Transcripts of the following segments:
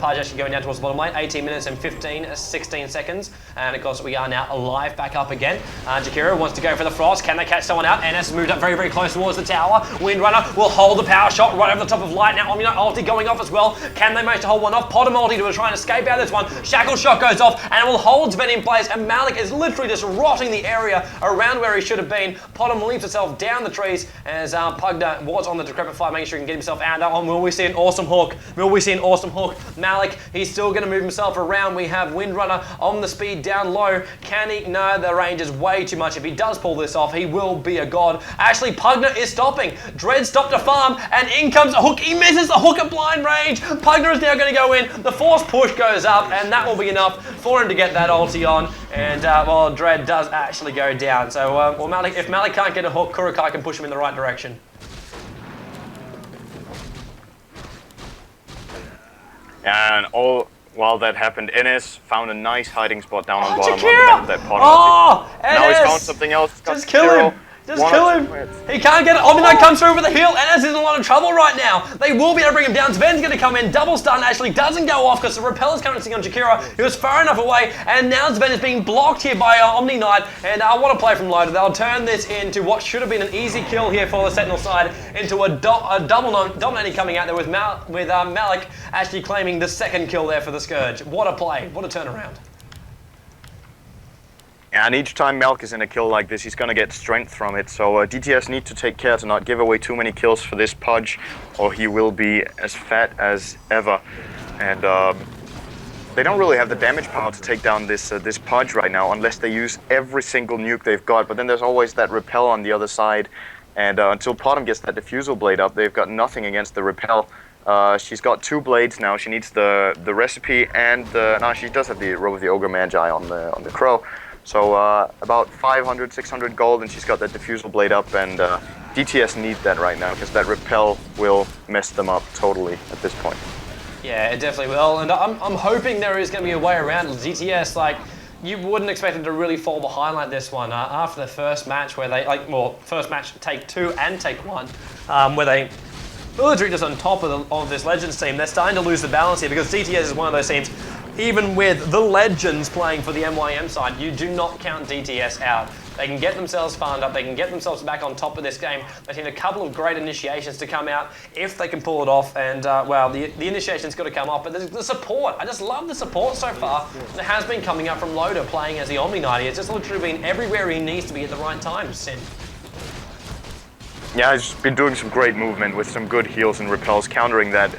Pudge actually going down towards the bottom lane. 18 minutes and 16 seconds. And of course, we are now alive back up again. Jakiro wants to go for the Frost. Can they catch someone out? NS has moved up very, very close towards the tower. Windrunner will hold the power shot right over the top of Light. Now, Omni Knight ulti going off as well. Can they manage to hold one off? Potom ulti to try and escape out of this one. Shackle shot goes off and it will hold Sven in place. And Malik is literally just rotting the area around where he should have been. Potom leaps himself down the trees as Pugna was on the Decrepit Fire, making sure he can get himself out. Will we see an awesome hook? Will we see an awesome hook? Malik, he's still going to move himself around. We have Windrunner on the speed down low. Can he? No, the range is way too much. If he does pull this off, he will be a god. Actually, Pugna is stopping. Dread stopped a farm, and in comes a hook. He misses the hook at blind range. Pugna is now going to go in. The force push goes up, and that will be enough for him to get that ulti on. And, well, Dread does actually go down. So, well, Malik, if Malik can't get a hook, Kurukai can push him in the right direction. And all while that happened, NS found a nice hiding spot down on bottom on the back of that pot. Now he's found something else. Just kill him. Just kill him. He can't get it. Omni Knight comes through with a heal. NS is in a lot of trouble right now. They will be able to bring him down. Sven's going to come in. Double stun actually doesn't go off because the repel is coming to see on Jakiro. He was far enough away. And now Sven is being blocked here by Omni Knight. And I want to play from loader. They'll turn this into what should have been an easy kill here for the Sentinel side into a double dominating coming out there with Malik actually claiming the second kill there for the Scourge. What a play. What a turnaround. And each time Melk is in a kill like this, he's going to get strength from it. So DTS need to take care to not give away too many kills for this Pudge, or he will be as fat as ever. And they don't really have the damage power to take down this Pudge right now, unless they use every single nuke they've got. But then there's always that repel on the other side. And until Potom gets that diffusal blade up, they've got nothing against the repel. She's got 2 blades now. She needs the recipe and no, she does have the Robe of the Ogre Magi on the Crow. So about 500, 600 gold, and she's got that diffusal blade up, and DTS need that right now because that repel will mess them up totally at this point. Yeah, it definitely will, and I'm hoping there is going to be a way around DTS. Like, you wouldn't expect them to really fall behind like this one after the first match where they, first match take 2 and take 1, where they military just on top of this Legends team. They're starting to lose the balance here because DTS is one of those teams. Even with the Legends playing for the MYM side, you do not count DTS out. They can get themselves farmed up, they can get themselves back on top of this game. They've seen a couple of great initiations to come out if they can pull it off, and well, the initiation's got to come off, but the support, I just love the support so far. It has been coming up from Loader playing as the Omni Knight. It's just literally been everywhere he needs to be at the right time, Synd. Yeah, he's been doing some great movement with some good heals and repels, countering that.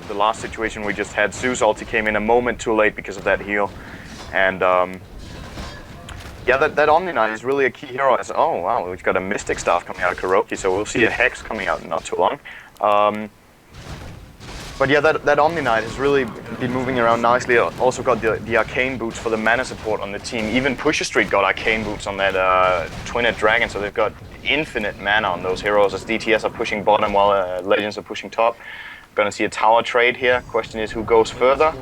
The last situation we just had, Zeus ulti came in a moment too late because of that heal. And yeah, that Omni Knight is really a key hero. Oh wow, we've got a Mystic Staff coming out of Kuroki, so we'll see a Hex coming out in not too long. But yeah, that Omni Knight has really been moving around nicely. Also got the Arcane Boots for the mana support on the team. Even Pusher Street got Arcane Boots on that Twin-Head Dragon, so they've got infinite mana on those heroes as DTS are pushing bottom while Legends are pushing top. Gonna see a tower trade here. Question is who goes further.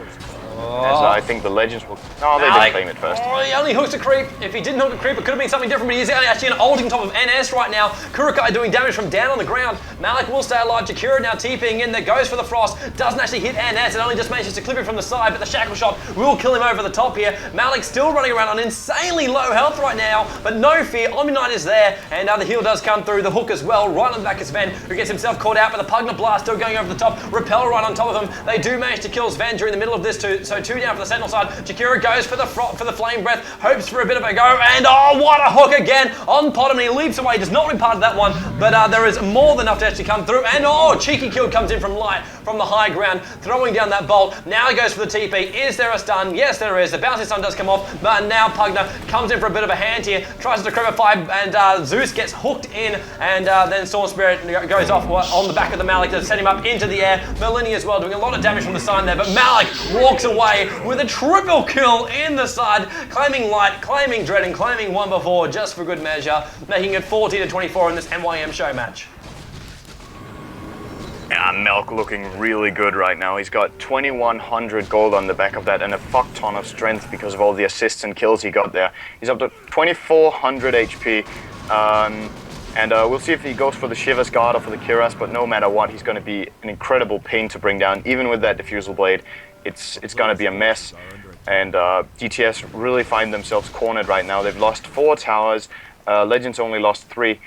As I think the Legends will... No, they didn't claim it first. Oh, he only hooks a creep. If he didn't hook a creep, it could have been something different, but he's actually an ulting on top of NS right now. Kurukai doing damage from down on the ground. Malik will stay alive. Jakiro now TPing in there, goes for the Frost. Doesn't actually hit NS. It only just manages to clip him from the side, but the Shackle Shot will kill him over the top here. Malik still running around on insanely low health right now, but no fear. Omni Knight is there, and the heal does come through. The hook as well, right on the back of Sven, who gets himself caught out, but the Pugna Blast still going over the top. Repel right on top of him. They do manage to kill Sven during the middle of this too, so 2 down for the Sentinel side. Jakiro goes for the Flame Breath, hopes for a bit of a go, and oh, what a hook again on Potom. He leaps away, does not win part of that one, but there is more than enough to actually come through, and oh, cheeky kill comes in from Light from the high ground, throwing down that bolt. Now he goes for the TP. Is there a stun? Yes, there is. The bouncy stun does come off, but now Pugna comes in for a bit of a hand here, tries to Decrepit Fire, and Zeus gets hooked in, and then Storm Spirit goes off on the back of the Malik to send him up into the air. Merlini as well, doing a lot of damage from the side there, but Malik walks away with a triple kill in the side, claiming Light, claiming Dread, and claiming 1 before just for good measure, making it 40-24 in this MYM show match. Yeah, Melk looking really good right now. He's got 2100 gold on the back of that and a fuck ton of strength because of all the assists and kills he got there. He's up to 2400 HP. And we'll see if he goes for the Shiva's Guard or for the Kiras, but no matter what, he's going to be an incredible pain to bring down. Even with that Diffusal Blade, it's gonna be a mess. And DTS really find themselves cornered right now. They've lost 4 towers, Legends only lost 3,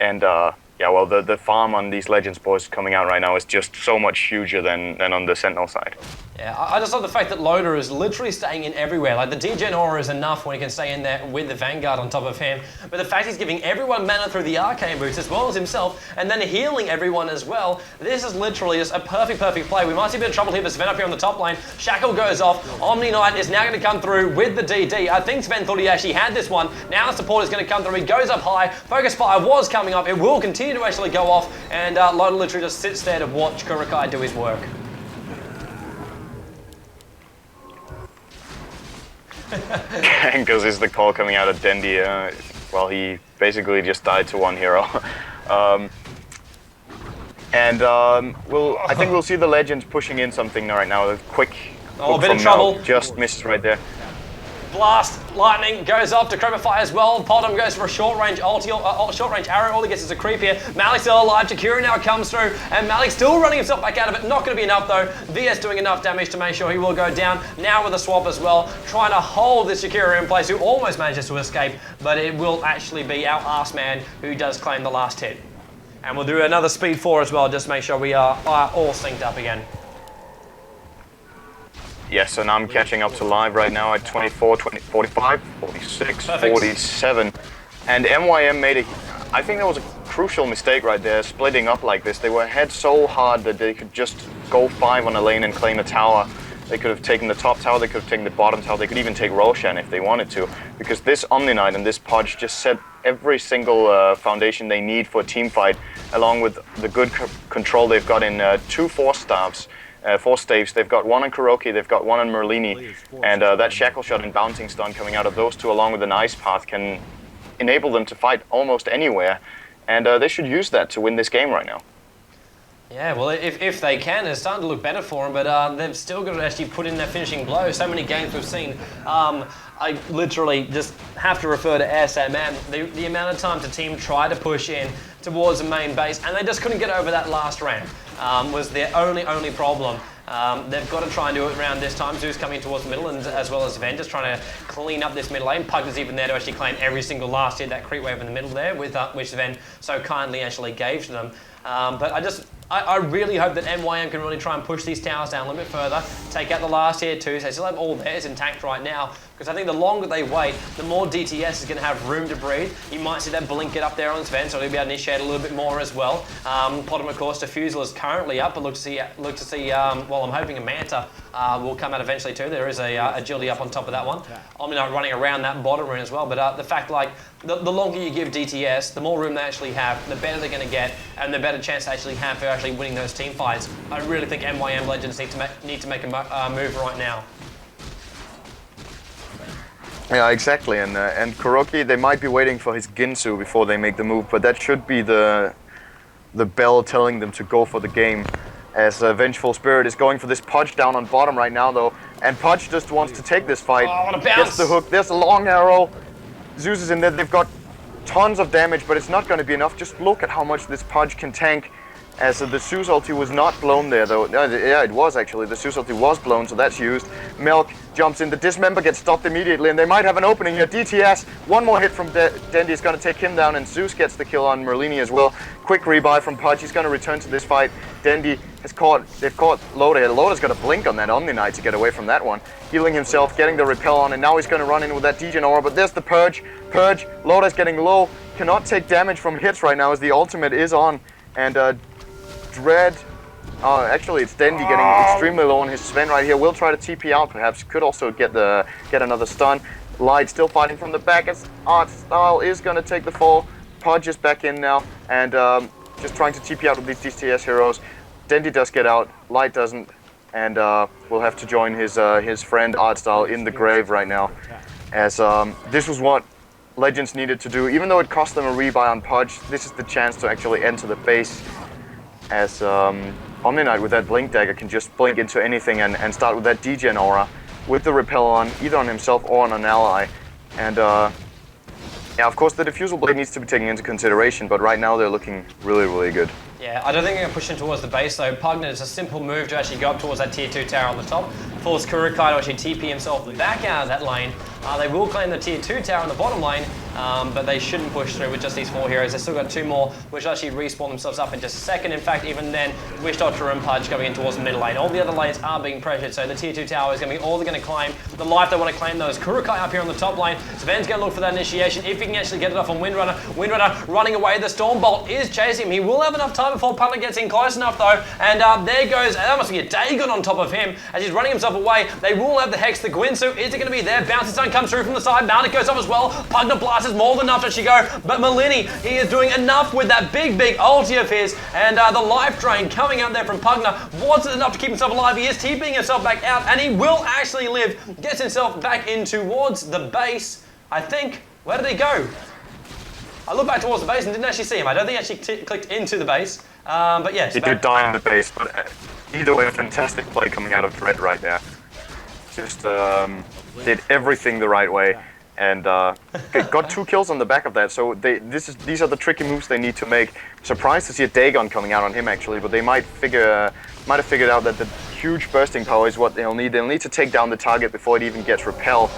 and yeah, well, the farm on these Legends boys coming out right now is just so much huger than on the Sentinel side. Yeah, I just love the fact that Loader is literally staying in everywhere. Like, the Degen Aura is enough when he can stay in there with the Vanguard on top of him. But the fact he's giving everyone mana through the Arcane Boots as well as himself, and then healing everyone as well, this is literally just a perfect play. We might see a bit of trouble here, but Sven up here on the top lane. Shackle goes off. Omni Knight is now going to come through with the DD. I think Sven thought he actually had this one. Now the support is going to come through. He goes up high. Focus Fire was coming up. It will continue to actually go off, and Loader literally just sits there to watch Kurukai do his work. Because is the call coming out of Dendi. Well, he basically just died to 1 hero. I think we'll see the Legends pushing in something right now. A quick a bit of trouble. Just missed right there. Blast, lightning goes off to Creeper Fire as well. Potom goes for a short range arrow. All he gets is a creep here. Malik's still alive. Jakira now comes through, and Malik's still running himself back out of it. Not going to be enough though. VS doing enough damage to make sure he will go down. Now with a swap as well, trying to hold this Jakira in place, who almost manages to escape, but it will actually be our arse man who does claim the last hit. And we'll do another speed 4 as well, just to make sure we are all synced up again. Yes, and I'm catching up to live right now at 24, 20, 45, 46, perfect. 47. And MYM made a, I think that was a crucial mistake right there, splitting up like this. They were ahead so hard that they could just go 5 on a lane and claim a tower. They could have taken the top tower, they could have taken the bottom tower, they could even take Roshan if they wanted to. Because this Omni Knight and this Pudge just set every single foundation they need for a team fight, along with the good control they've got in 2 Force Staves. 4 staves. They've got 1 on Kuroki, they've got 1 on Merlini, and that Shackle Shot and Bouncing Stun coming out of those 2 along with an Ice Path can enable them to fight almost anywhere, and they should use that to win this game right now. Yeah, well, if they can, it's starting to look better for them, but they've still got to actually put in their finishing blow. So many games we've seen, I literally just have to refer to SMM. The amount of times the team tried to push in towards the main base, and they just couldn't get over that last ramp, was their only problem. They've got to try and do it around this time. Zeus coming towards the middle, and as well as Ven just trying to clean up this mid lane. Pug is even there to actually claim every single last hit, that creep wave in the middle there, with which Ven so kindly actually gave to them. But I really hope that MYM can really try and push these towers down a little bit further, take out the last tier 2, so they still have all theirs intact right now, because I think the longer they wait, the more DTS is going to have room to breathe. You might see that blink get up there on Sven, so he'll be able to initiate a little bit more as well. Potom, of course, Diffusal is currently up, but look to see well, I'm hoping a Manta will come out eventually too. There is a agility up on top of that one. Omni Knight running around that bottom rune as well, but the fact, like, the longer you give DTS, the more room they actually have, the better they're going to get, and the better chance they actually have for actually winning those team fights. I really think MYM Legends need to make a move right now. Yeah, exactly, and Kuroki, they might be waiting for his Ginsu before they make the move, but that should be the bell telling them to go for the game, as Vengeful Spirit is going for this Pudge down on bottom right now though, and Pudge just wants to take this fight. Oh, what a bounce! Gets the hook, there's a long arrow, Zeus is in there, they've got tons of damage, but it's not going to be enough. Just look at how much this Pudge can tank, as the Zeus ulti was not blown there though. Yeah, it was actually, the Zeus ulti was blown, so that's used. Milk jumps in, the Dismember gets stopped immediately, and they might have an opening here. DTS, 1 more hit from Dendi is going to take him down, and Zeus gets the kill on Merlini as well. Quick rebuy from Pudge, he's going to return to this fight. Dendi they've caught Loader. Loader's got to blink on that Omni Knight to get away from that one. Healing himself, getting the repel on, and now he's going to run in with that Degen Aura, but there's the Purge. Loader's getting low, cannot take damage from hits right now as the ultimate is on, and Dread, actually it's Dendi getting extremely low on his Sven right here. Will try to TP out perhaps, could also get another stun. Light still fighting from the back as Artstyle is going to take the fall. Pudge is back in now, and just trying to TP out with these DTS heroes. Dendi does get out, Light doesn't, and will have to join his friend Artstyle in the grave right now, as this was what Legends needed to do. Even though it cost them a rebuy on Pudge, this is the chance to actually enter the base, as Omni Knight with that Blink Dagger can just blink into anything and start with that Degen Aura with the repel on, either on himself or on an ally. And yeah, of course the Diffusal Blade needs to be taken into consideration, but right now they're looking really, really good. Yeah, I don't think they're going to push him towards the base though. Pugna is a simple move to actually go up towards that tier 2 tower on the top. Force Kurukai to actually TP himself back out of that lane. They will claim the tier 2 tower in the bottom lane, but they shouldn't push through with just these 4 heroes. They've still got 2 more, which actually respawn themselves up in just a second. In fact, even then, Wish Doctor and Pudge going in towards the middle lane. All the other lanes are being pressured, so the tier 2 tower is going to be all they're going to climb. The life they want to claim, though, is Kurukai up here on the top lane. Sven's going to look for that initiation, if he can actually get it off on Windrunner. Windrunner running away. The Stormbolt is chasing him. He will have enough time before Pugna gets in close enough, though. And there goes, that must be a Dagon on top of him as he's running himself away. They will have the Hex. The Gwynsu, is it going to be there? Bouncy Stone comes through from the side. Malik goes up as well. Pugna Blast is more than enough to actually go. But Malini, he is doing enough with that big ulti of his. And the life drain coming out there from Pugna wasn't enough to keep himself alive. He is TPing himself back out, and he will actually live. Gets himself back in towards the base. I think, where did he go? I looked back towards the base and didn't actually see him. I don't think he actually clicked into the base. But yes. He did die in the base, but either way, a fantastic play coming out of Dread right there. Just did everything the right way, and got 2 kills on the back of that. So these are the tricky moves they need to make. Surprised to see a Dagon coming out on him actually, but they might have figured out that the huge bursting power is what they'll need. They'll need to take down the target before it even gets repel.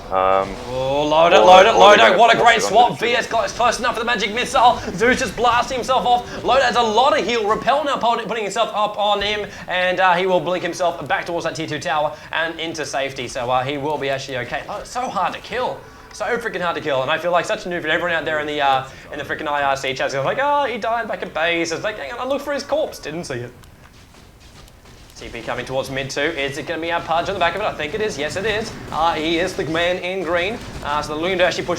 Load it. What a great swap. VS is close enough for the magic missile. Zeus just blasting himself off. Load has a lot of heal. Repel now putting himself up on him, and he will blink himself back towards that tier 2 tower and into safety. So he will be actually okay. Oh, it's so hard to kill. So freaking hard to kill, and I feel like such a noob for everyone out there in the freaking IRC chat. It's like, oh, he died back at base. It's like, hang on, I look for his corpse. Didn't see it. TP coming towards mid 2. Is it going to be our Pudge on the back of it? I think it is. Yes, it is. He is the man in green. So the Loon to actually push